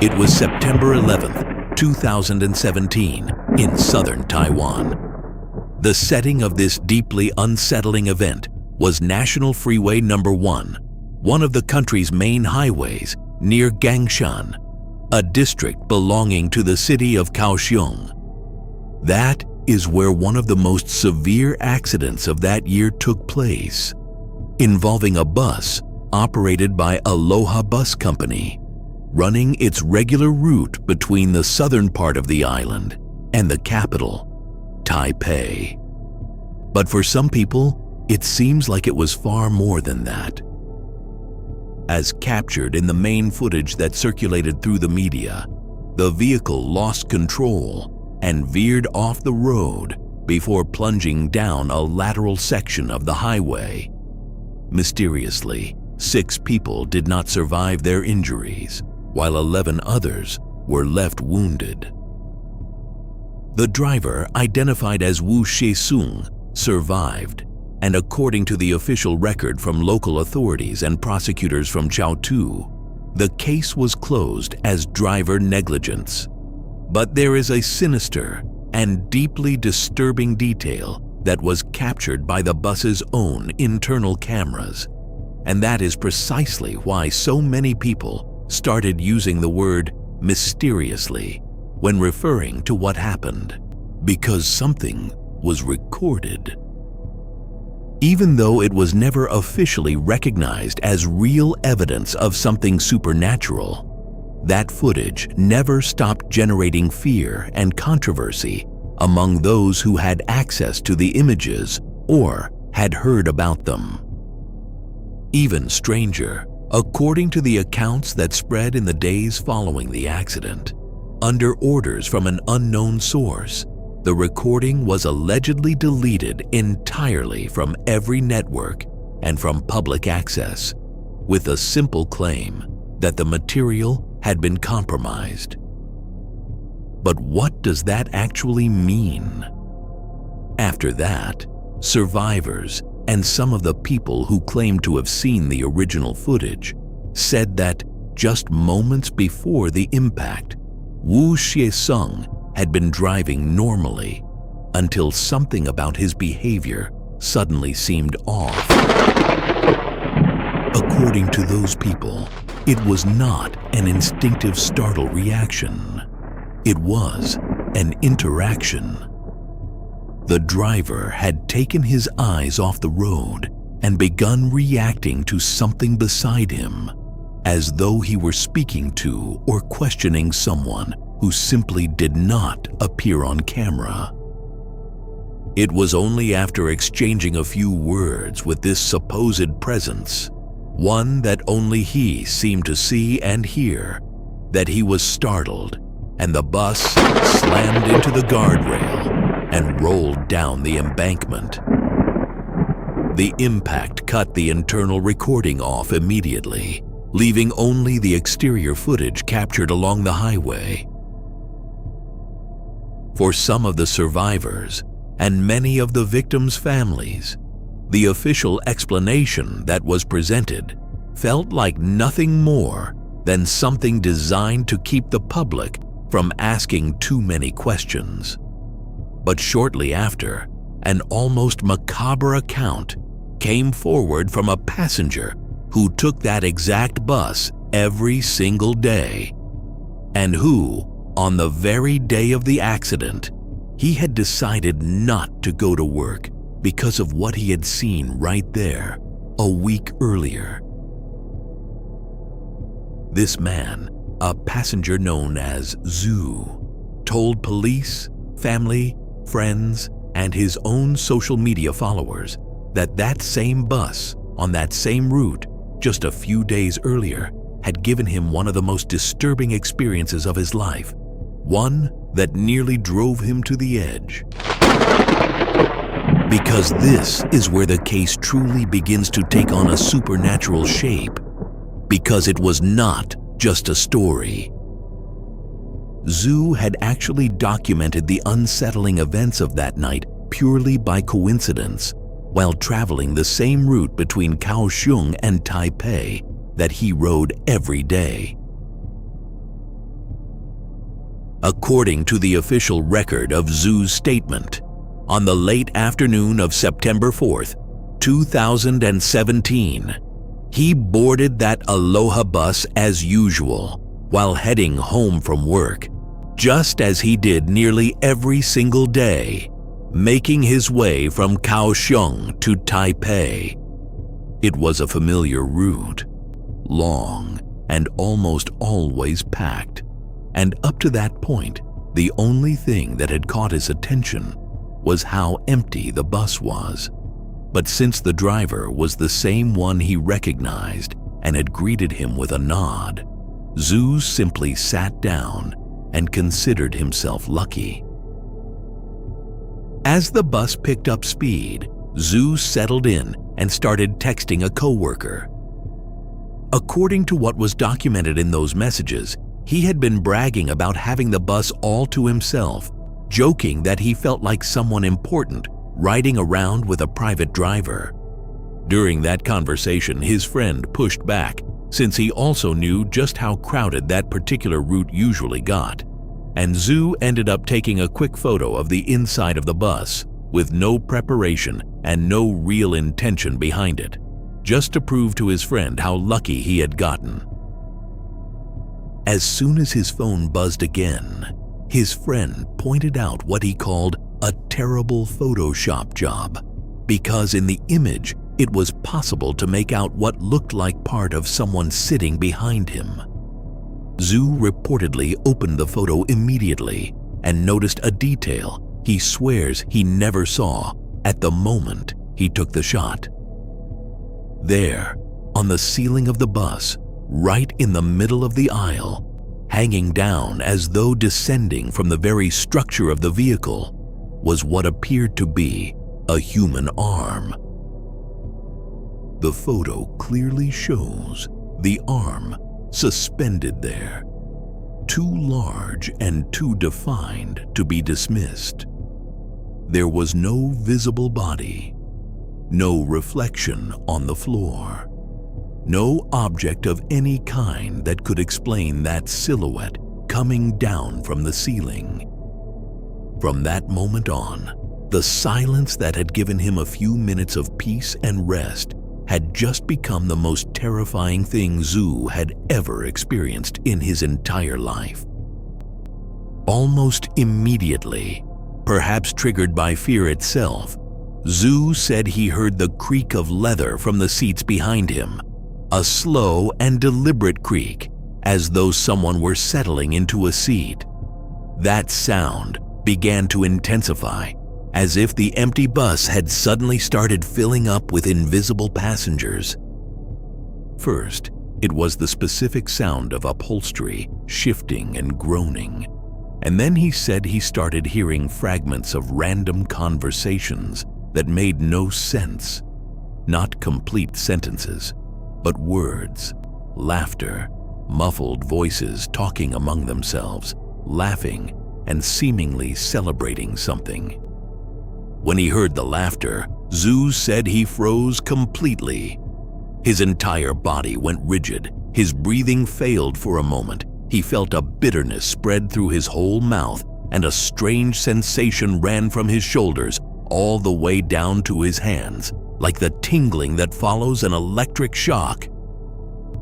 It was September 11th, 2017, in southern Taiwan. The setting of this deeply unsettling event was National Freeway Number 1, one of the country's main highways near Gangshan, a district belonging to the city of Kaohsiung. That is where one of the most severe accidents of that year took place, involving a bus operated by Aloha Bus Company, running its regular route between the southern part of the island and the capital, Taipei. But for some people, it seems like it was far more than that. As captured in the main footage that circulated through the media, the vehicle lost control and veered off the road before plunging down a lateral section of the highway. Mysteriously, 6 people did not survive their injuries, while 11 others were left wounded. The driver, identified as Wu Hsieh-sung, survived, and according to the official record from local authorities and prosecutors from Chaotu, the case was closed as driver negligence. But there is a sinister and deeply disturbing detail that was captured by the bus's own internal cameras, and that is precisely why so many people started using the word mysteriously when referring to what happened, because something was recorded. Even though it was never officially recognized as real evidence of something supernatural, that footage never stopped generating fear and controversy among those who had access to the images or had heard about them. Even stranger, according to the accounts that spread in the days following the accident, under orders from an unknown source, the recording was allegedly deleted entirely from every network and from public access, with a simple claim that the material had been compromised. But what does that actually mean? After that, survivors and some of the people who claimed to have seen the original footage said that just moments before the impact, Wu Hsieh-sung had been driving normally until something about his behavior suddenly seemed off. According to those people, it was not an instinctive startle reaction. It was an interaction. The driver had taken his eyes off the road and begun reacting to something beside him, as though he were speaking to or questioning someone who simply did not appear on camera. It was only after exchanging a few words with this supposed presence, one that only he seemed to see and hear, that he was startled and the bus slammed into the guardrail and rolled down the embankment. The impact cut the internal recording off immediately, leaving only the exterior footage captured along the highway. For some of the survivors and many of the victims' families, the official explanation that was presented felt like nothing more than something designed to keep the public from asking too many questions. But shortly after, an almost macabre account came forward from a passenger who took that exact bus every single day, and who, on the very day of the accident, he had decided not to go to work because of what he had seen right there a week earlier. This man, a passenger known as Zhu, told police, family, friends, and his own social media followers that that same bus on that same route just a few days earlier had given him one of the most disturbing experiences of his life, one that nearly drove him to the edge. Because this is where the case truly begins to take on a supernatural shape, because it was not just a story. Zhu had actually documented the unsettling events of that night purely by coincidence, while traveling the same route between Kaohsiung and Taipei that he rode every day. According to the official record of Zhu's statement, on the late afternoon of September 4th, 2017, he boarded that Aloha bus as usual while heading home from work, just as he did nearly every single day, making his way from Kaohsiung to Taipei. It was a familiar route, long and almost always packed, and up to that point, the only thing that had caught his attention was how empty the bus was. But since the driver was the same one he recognized and had greeted him with a nod, Zhu simply sat down and considered himself lucky. As the bus picked up speed, Zhu settled in and started texting a coworker. According to what was documented in those messages, he had been bragging about having the bus all to himself, joking that he felt like someone important riding around with a private driver. During that conversation, his friend pushed back, since he also knew just how crowded that particular route usually got, and Zhu ended up taking a quick photo of the inside of the bus with no preparation and no real intention behind it, just to prove to his friend how lucky he had gotten. As soon as his phone buzzed again, his friend pointed out what he called a terrible Photoshop job, because in the image it was possible to make out what looked like part of someone sitting behind him. Zhu reportedly opened the photo immediately and noticed a detail he swears he never saw at the moment he took the shot. There, on the ceiling of the bus, right in the middle of the aisle, hanging down as though descending from the very structure of the vehicle, was what appeared to be a human arm. The photo clearly shows the arm suspended there, too large and too defined to be dismissed. There was no visible body, no reflection on the floor, no object of any kind that could explain that silhouette coming down from the ceiling. From that moment on, the silence that had given him a few minutes of peace and rest had just become the most terrifying thing Zhu had ever experienced in his entire life. Almost immediately, perhaps triggered by fear itself, Zhu said he heard the creak of leather from the seats behind him, a slow and deliberate creak, as though someone were settling into a seat. That sound began to intensify, as if the empty bus had suddenly started filling up with invisible passengers. First, it was the specific sound of upholstery shifting and groaning, and then he said he started hearing fragments of random conversations that made no sense, not complete sentences, but words, laughter, muffled voices talking among themselves, laughing and seemingly celebrating something. When he heard the laughter, Zhu said he froze completely. His entire body went rigid, his breathing failed for a moment. He felt a bitterness spread through his whole mouth, and a strange sensation ran from his shoulders all the way down to his hands, like the tingling that follows an electric shock.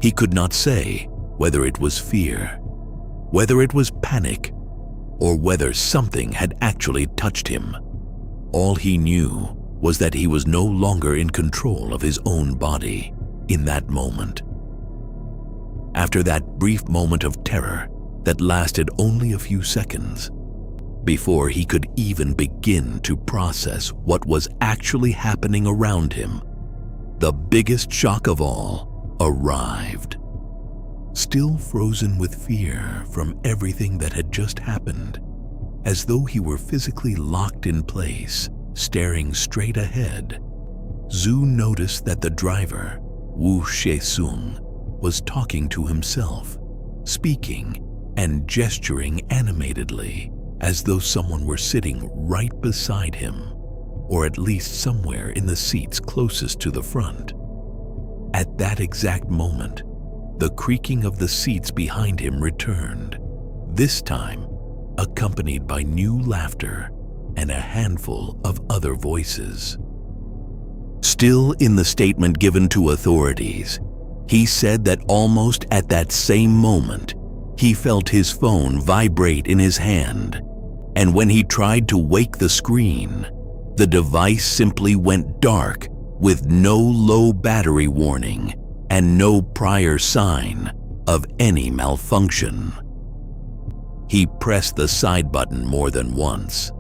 He could not say whether it was fear, whether it was panic, or whether something had actually touched him. All he knew was that he was no longer in control of his own body in that moment. After that brief moment of terror that lasted only a few seconds, before he could even begin to process what was actually happening around him, the biggest shock of all arrived. Still frozen with fear from everything that had just happened, as though he were physically locked in place, staring straight ahead, Zhu noticed that the driver, Wu Hsieh-sung, was talking to himself, speaking and gesturing animatedly, as though someone were sitting right beside him, or at least somewhere in the seats closest to the front. At that exact moment, the creaking of the seats behind him returned, this time accompanied by new laughter and a handful of other voices. Still in the statement given to authorities, he said that almost at that same moment, he felt his phone vibrate in his hand, and when he tried to wake the screen, the device simply went dark with no low battery warning and no prior sign of any malfunction. He pressed the side button more than once,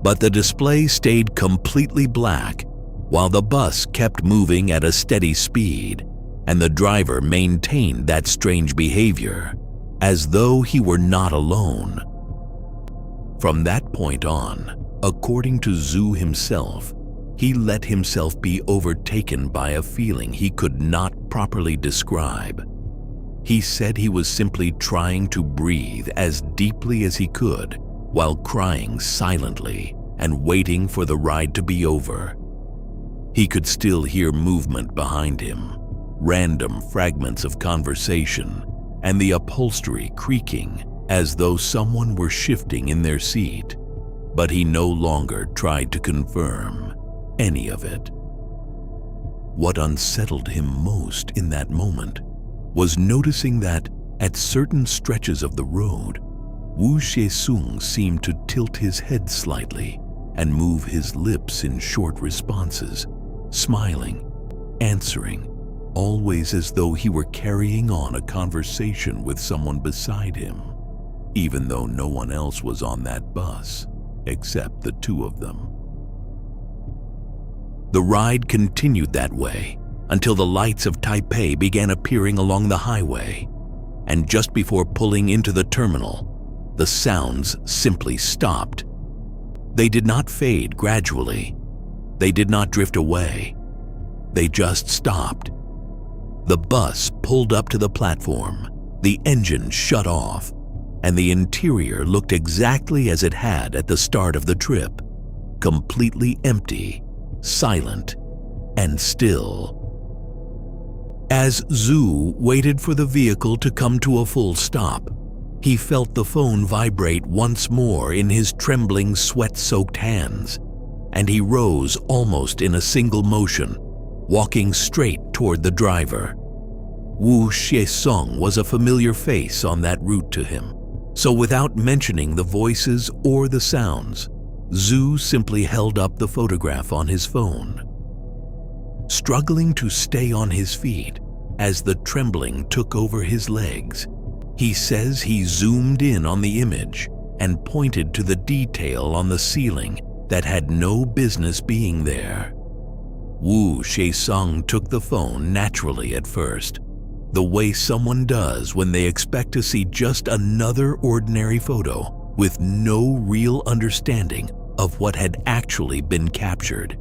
but the display stayed completely black while the bus kept moving at a steady speed, and the driver maintained that strange behavior as though he were not alone. From that point on, according to Zhu himself, he let himself be overtaken by a feeling he could not properly describe. He said he was simply trying to breathe as deeply as he could while crying silently and waiting for the ride to be over. He could still hear movement behind him, random fragments of conversation, and the upholstery creaking as though someone were shifting in their seat, but he no longer tried to confirm any of it. What unsettled him most in that moment was noticing that at certain stretches of the road, Wu Hsieh-sung seemed to tilt his head slightly and move his lips in short responses, smiling, answering, always as though he were carrying on a conversation with someone beside him, even though no one else was on that bus except the two of them. The ride continued that way until the lights of Taipei began appearing along the highway, and just before pulling into the terminal, the sounds simply stopped. They did not fade gradually. They did not drift away. They just stopped. The bus pulled up to the platform, the engine shut off, and the interior looked exactly as it had at the start of the trip, completely empty, silent, and still. As Zhu waited for the vehicle to come to a full stop, he felt the phone vibrate once more in his trembling, sweat-soaked hands, and he rose almost in a single motion, walking straight toward the driver. Wu Hsieh-sung was a familiar face on that route to him, so without mentioning the voices or the sounds, Zhu simply held up the photograph on his phone. Struggling to stay on his feet as the trembling took over his legs, he says he zoomed in on the image and pointed to the detail on the ceiling that had no business being there. Wu Hsieh-sung took the phone naturally at first, the way someone does when they expect to see just another ordinary photo with no real understanding of what had actually been captured.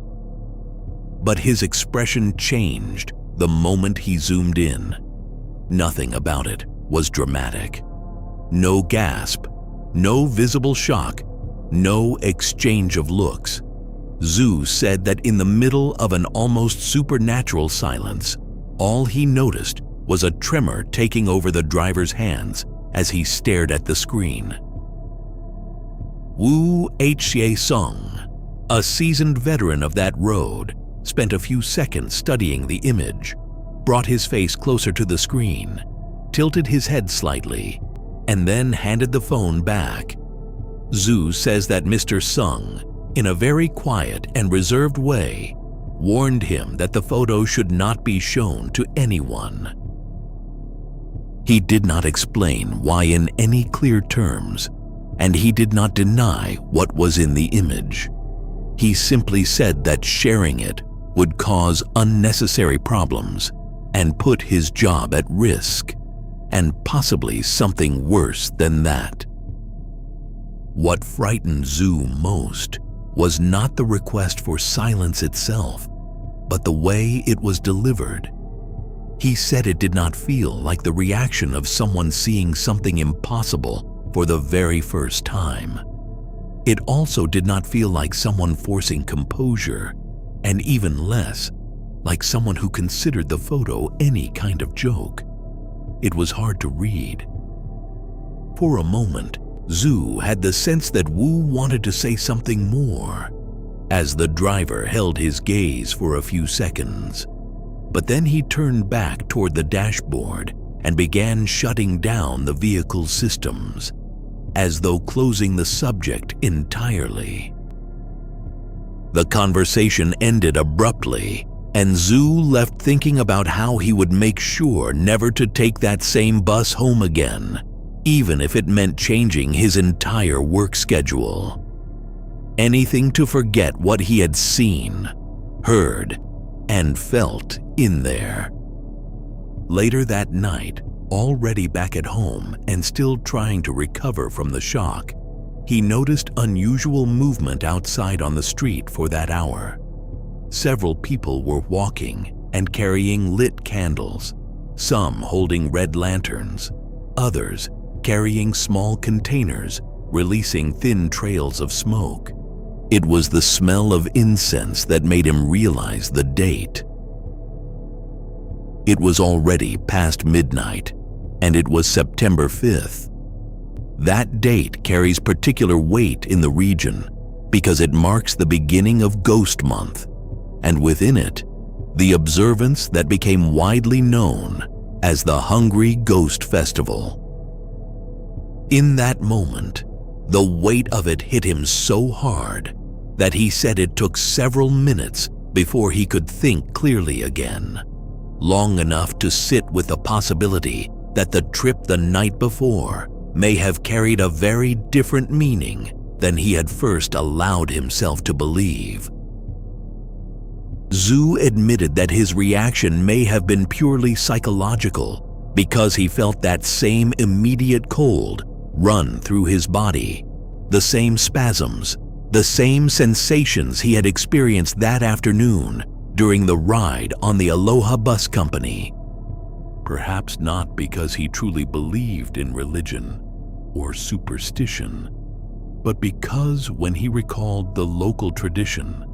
But his expression changed the moment he zoomed in. Nothing about it was dramatic. No gasp, no visible shock, no exchange of looks. Zhu said that in the middle of an almost supernatural silence, all he noticed was a tremor taking over the driver's hands as he stared at the screen. Wu Hsieh-sung, a seasoned veteran of that road, spent a few seconds studying the image, brought his face closer to the screen, tilted his head slightly, and then handed the phone back. Zhu says that Mr. Sung, in a very quiet and reserved way, warned him that the photo should not be shown to anyone. He did not explain why in any clear terms, and he did not deny what was in the image. He simply said that sharing it would cause unnecessary problems and put his job at risk, and possibly something worse than that. What frightened Zhu most was not the request for silence itself, but the way it was delivered. He said it did not feel like the reaction of someone seeing something impossible for the very first time. It also did not feel like someone forcing composure, and even less like someone who considered the photo any kind of joke. It was hard to read. For a moment, Zhu had the sense that Wu wanted to say something more, as the driver held his gaze for a few seconds. But then he turned back toward the dashboard and began shutting down the vehicle's systems, as though closing the subject entirely. The conversation ended abruptly, and Zhu left thinking about how he would make sure never to take that same bus home again, even if it meant changing his entire work schedule. Anything to forget what he had seen, heard, and felt in there. Later that night, already back at home and still trying to recover from the shock, he noticed unusual movement outside on the street for that hour. Several people were walking and carrying lit candles, some holding red lanterns, others carrying small containers, releasing thin trails of smoke. It was the smell of incense that made him realize the date. It was already past midnight, and it was September 5th. That date carries particular weight in the region because it marks the beginning of Ghost Month, and within it, the observance that became widely known as the Hungry Ghost Festival. In that moment, the weight of it hit him so hard that he said it took several minutes before he could think clearly again, long enough to sit with the possibility that the trip the night before may have carried a very different meaning than he had first allowed himself to believe. Zhu admitted that his reaction may have been purely psychological because he felt that same immediate cold run through his body, the same spasms, the same sensations he had experienced that afternoon during the ride on the Aloha Bus Company. Perhaps not because he truly believed in religion or superstition, but because when he recalled the local tradition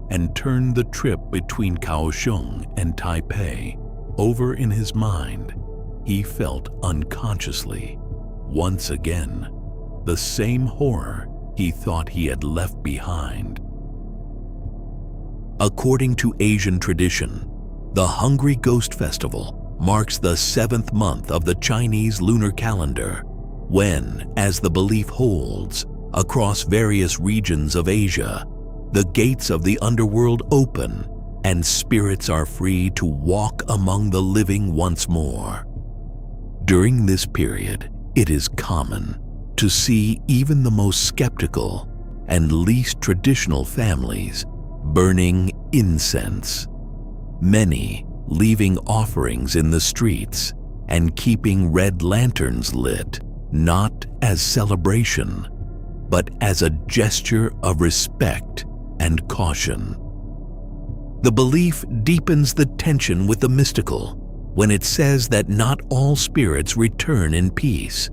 and turned the trip between Kaohsiung and Taipei over in his mind, he felt unconsciously, once again, the same horror he thought he had left behind. According to Asian tradition, the Hungry Ghost Festival marks the 7th month of the Chinese lunar calendar, when, as the belief holds, across various regions of Asia, the gates of the underworld open and spirits are free to walk among the living once more. During this period, it is common to see even the most skeptical and least traditional families burning incense, many leaving offerings in the streets and keeping red lanterns lit, not as celebration, but as a gesture of respect and caution. The belief deepens the tension with the mystical when it says that not all spirits return in peace.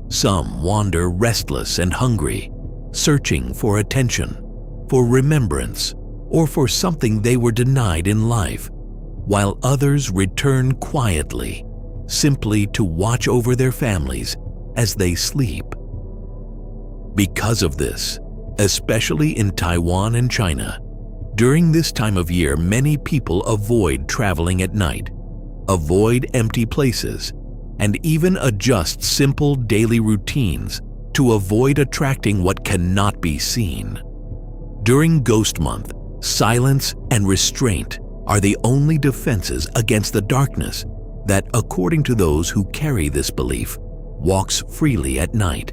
Some wander restless and hungry, searching for attention, for remembrance, or for something they were denied in life, while others return quietly, simply to watch over their families as they sleep. Because of this, especially in Taiwan and China, during this time of year many people avoid traveling at night, avoid empty places, and even adjust simple daily routines to avoid attracting what cannot be seen. During Ghost Month, silence and restraint are the only defenses against the darkness that, according to those who carry this belief, walks freely at night.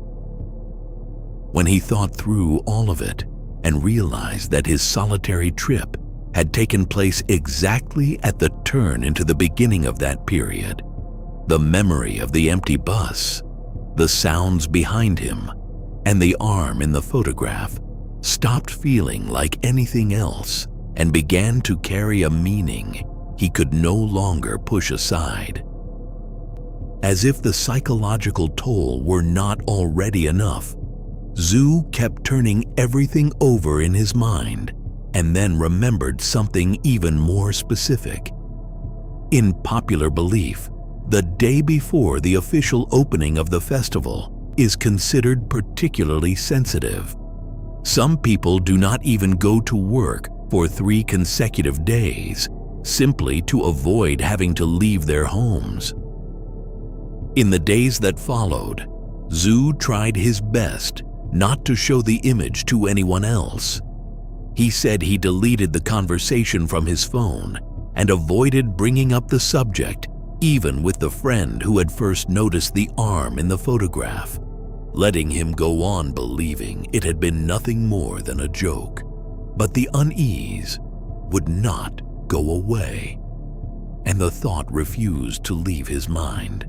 When he thought through all of it and realized that his solitary trip had taken place exactly at the turn into the beginning of that period, the memory of the empty bus, the sounds behind him, and the arm in the photograph stopped feeling like anything else and began to carry a meaning he could no longer push aside. As if the psychological toll were not already enough, Zhu kept turning everything over in his mind and then remembered something even more specific. In popular belief, the day before the official opening of the festival, is considered particularly sensitive. Some people do not even go to work for 3 consecutive days, simply to avoid having to leave their homes. In the days that followed, Zhu tried his best not to show the image to anyone else. He said he deleted the conversation from his phone and avoided bringing up the subject, even with the friend who had first noticed the arm in the photograph, letting him go on believing it had been nothing more than a joke. But the unease would not go away, and the thought refused to leave his mind.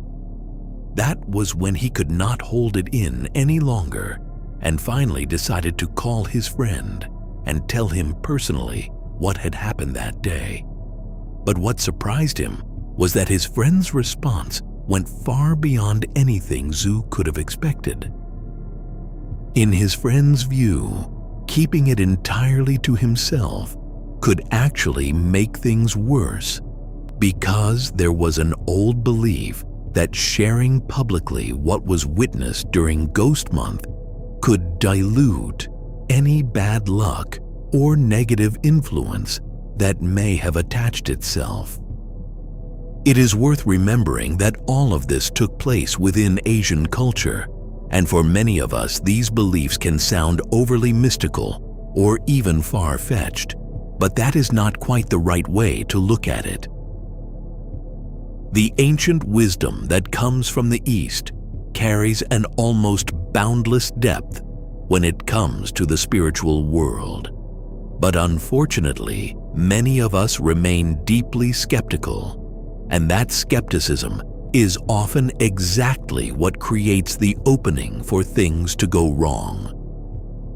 That was when he could not hold it in any longer and finally decided to call his friend and tell him personally what had happened that day. But what surprised him was that his friend's response went far beyond anything Zhu could have expected. In his friend's view, keeping it entirely to himself could actually make things worse, because there was an old belief that sharing publicly what was witnessed during Ghost Month could dilute any bad luck or negative influence that may have attached itself. It is worth remembering that all of this took place within Asian culture, and for many of us these beliefs can sound overly mystical or even far-fetched, but that is not quite the right way to look at it. The ancient wisdom that comes from the East carries an almost boundless depth when it comes to the spiritual world. But unfortunately, many of us remain deeply skeptical, and that skepticism is often exactly what creates the opening for things to go wrong.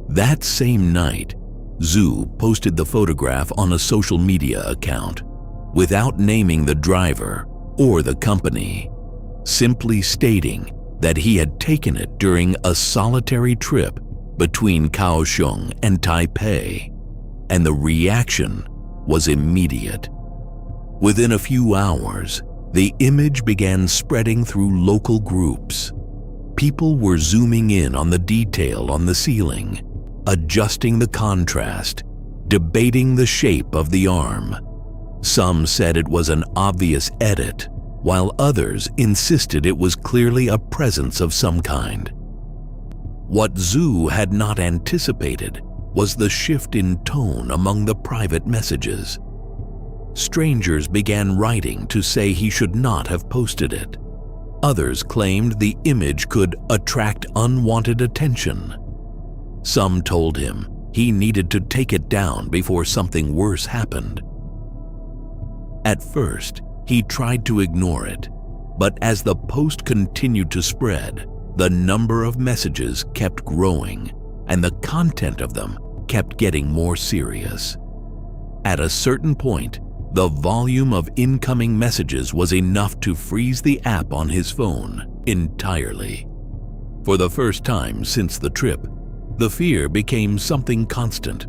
That same night, Zhu posted the photograph on a social media account without naming the driver or the company, simply stating that he had taken it during a solitary trip between Kaohsiung and Taipei, and the reaction was immediate. Within a few hours, the image began spreading through local groups. People were zooming in on the detail on the ceiling, adjusting the contrast, debating the shape of the arm. Some said it was an obvious edit, while others insisted it was clearly a presence of some kind. What Zhu had not anticipated was the shift in tone among the private messages. Strangers began writing to say he should not have posted it. Others claimed the image could attract unwanted attention. Some told him he needed to take it down before something worse happened. At first, he tried to ignore it, but as the post continued to spread, the number of messages kept growing, and the content of them kept getting more serious. At a certain point, the volume of incoming messages was enough to freeze the app on his phone entirely. For the first time since the trip, the fear became something constant.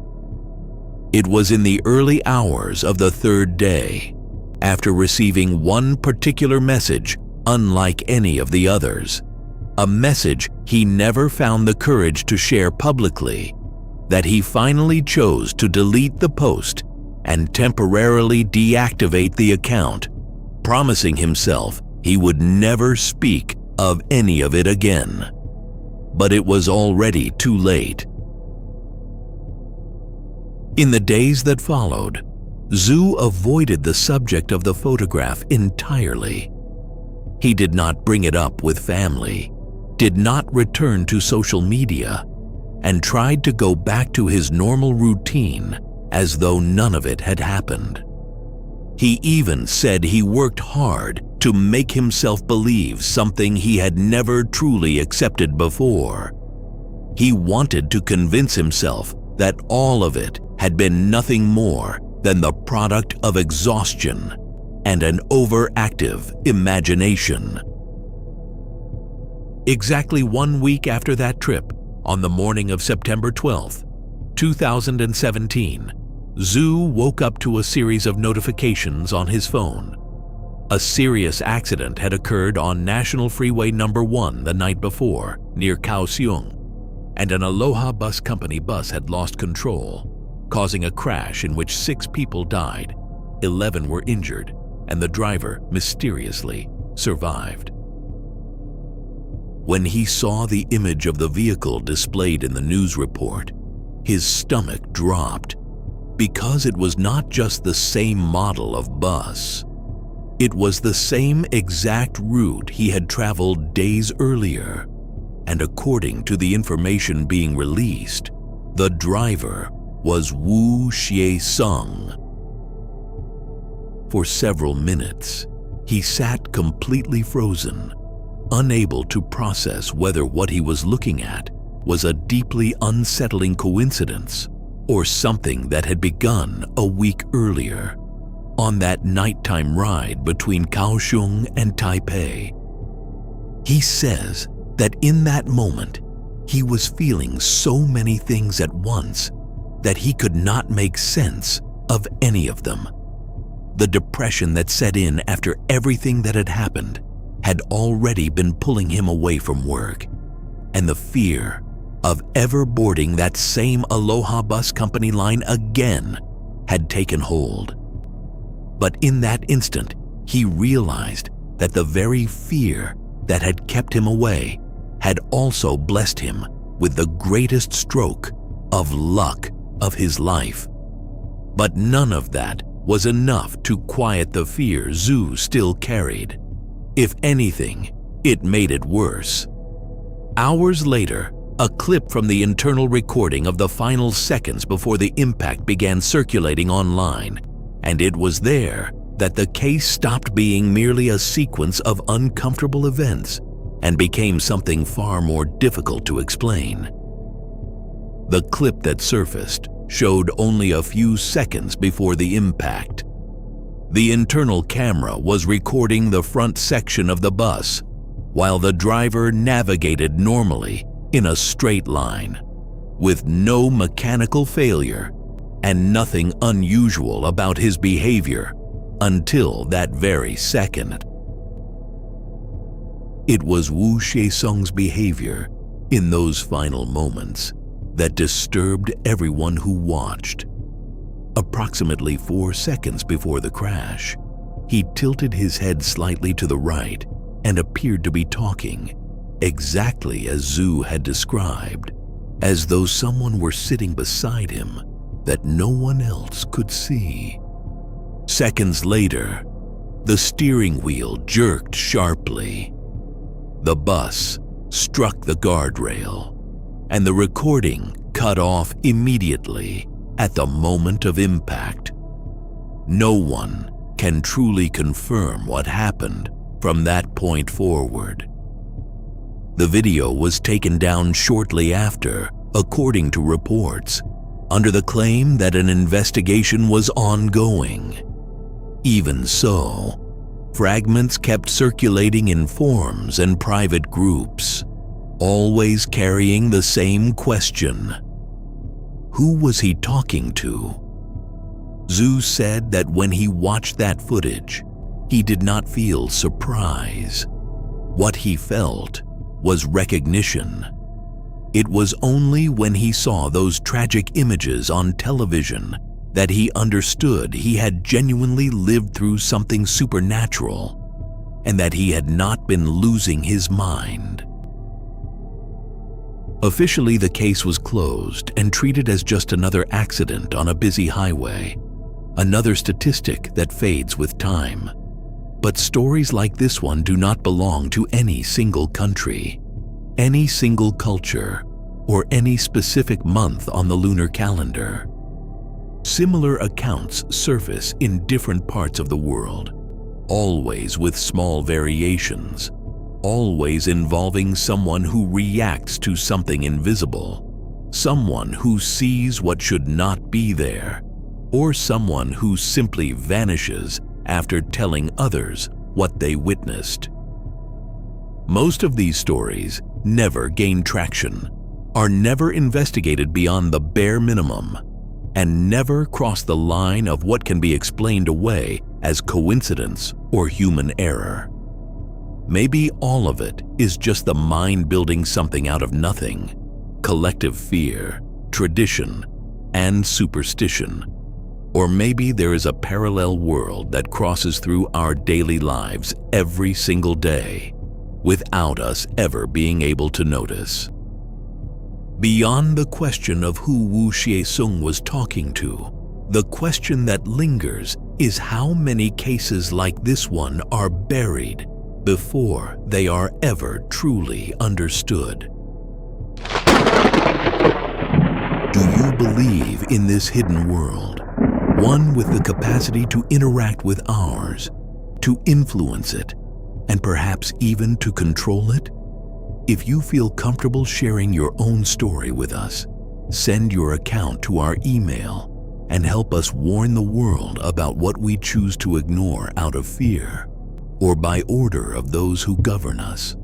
It was in the early hours of the 3rd day, after receiving one particular message unlike any of the others, a message he never found the courage to share publicly, that he finally chose to delete the post and temporarily deactivate the account, promising himself he would never speak of any of it again. But it was already too late. In the days that followed, Zhu avoided the subject of the photograph entirely. He did not bring it up with family, did not return to social media, and tried to go back to his normal routine as though none of it had happened. He even said he worked hard to make himself believe something he had never truly accepted before. He wanted to convince himself that all of it had been nothing more than the product of exhaustion and an overactive imagination. Exactly 1 week after that trip, on the morning of September 12th, 2017, Zhu woke up to a series of notifications on his phone. A serious accident had occurred on National Freeway Number 1 the night before, near Kaohsiung, and an Aloha Bus Company bus had lost control, causing a crash in which 6 people died, 11 were injured, and the driver mysteriously survived. When he saw the image of the vehicle displayed in the news report, his stomach dropped, because it was not just the same model of bus. It was the same exact route he had traveled days earlier, and according to the information being released, the driver was Wu Hsieh-sung. For several minutes, he sat completely frozen, unable to process whether what he was looking at was a deeply unsettling coincidence or something that had begun a week earlier, on that nighttime ride between Kaohsiung and Taipei. He says that in that moment, he was feeling so many things at once that he could not make sense of any of them. The depression that set in after everything that had happened had already been pulling him away from work, and the fear of ever boarding that same Aloha Bus Company line again had taken hold. But in that instant, he realized that the very fear that had kept him away had also blessed him with the greatest stroke of luck of his life. But none of that was enough to quiet the fear Zhu still carried. If anything, it made it worse. Hours later, a clip from the internal recording of the final seconds before the impact began circulating online, and it was there that the case stopped being merely a sequence of uncomfortable events and became something far more difficult to explain. The clip that surfaced showed only a few seconds before the impact. The internal camera was recording the front section of the bus, while the driver navigated normally in a straight line, with no mechanical failure and nothing unusual about his behavior until that very second. It was Wu Hsieh-sung's behavior in those final moments that disturbed everyone who watched. Approximately 4 seconds before the crash, he tilted his head slightly to the right and appeared to be talking, exactly as Zhu had described, as though someone were sitting beside him that no one else could see. Seconds later, the steering wheel jerked sharply. The bus struck the guardrail, and the recording cut off immediately at the moment of impact. No one can truly confirm what happened from that point forward. The video was taken down shortly after, according to reports, under the claim that an investigation was ongoing. Even so, fragments kept circulating in forums and private groups, always carrying the same question. Who was he talking to? Zhu said that when he watched that footage, he did not feel surprise. What he felt was recognition. It was only when he saw those tragic images on television that he understood he had genuinely lived through something supernatural and that he had not been losing his mind. Officially, the case was closed and treated as just another accident on a busy highway, another statistic that fades with time. But stories like this one do not belong to any single country, any single culture, or any specific month on the lunar calendar. Similar accounts surface in different parts of the world, always with small variations, always involving someone who reacts to something invisible, someone who sees what should not be there, or someone who simply vanishes after telling others what they witnessed. Most of these stories never gain traction, are never investigated beyond the bare minimum, and never cross the line of what can be explained away as coincidence or human error. Maybe all of it is just the mind building something out of nothing, collective fear, tradition, and superstition. Or maybe there is a parallel world that crosses through our daily lives every single day, without us ever being able to notice. Beyond the question of who Wu Hsieh-sung was talking to, the question that lingers is how many cases like this one are buried before they are ever truly understood. Do you believe in this hidden world? One with the capacity to interact with ours, to influence it, and perhaps even to control it? If you feel comfortable sharing your own story with us, send your account to our email and help us warn the world about what we choose to ignore out of fear or by order of those who govern us.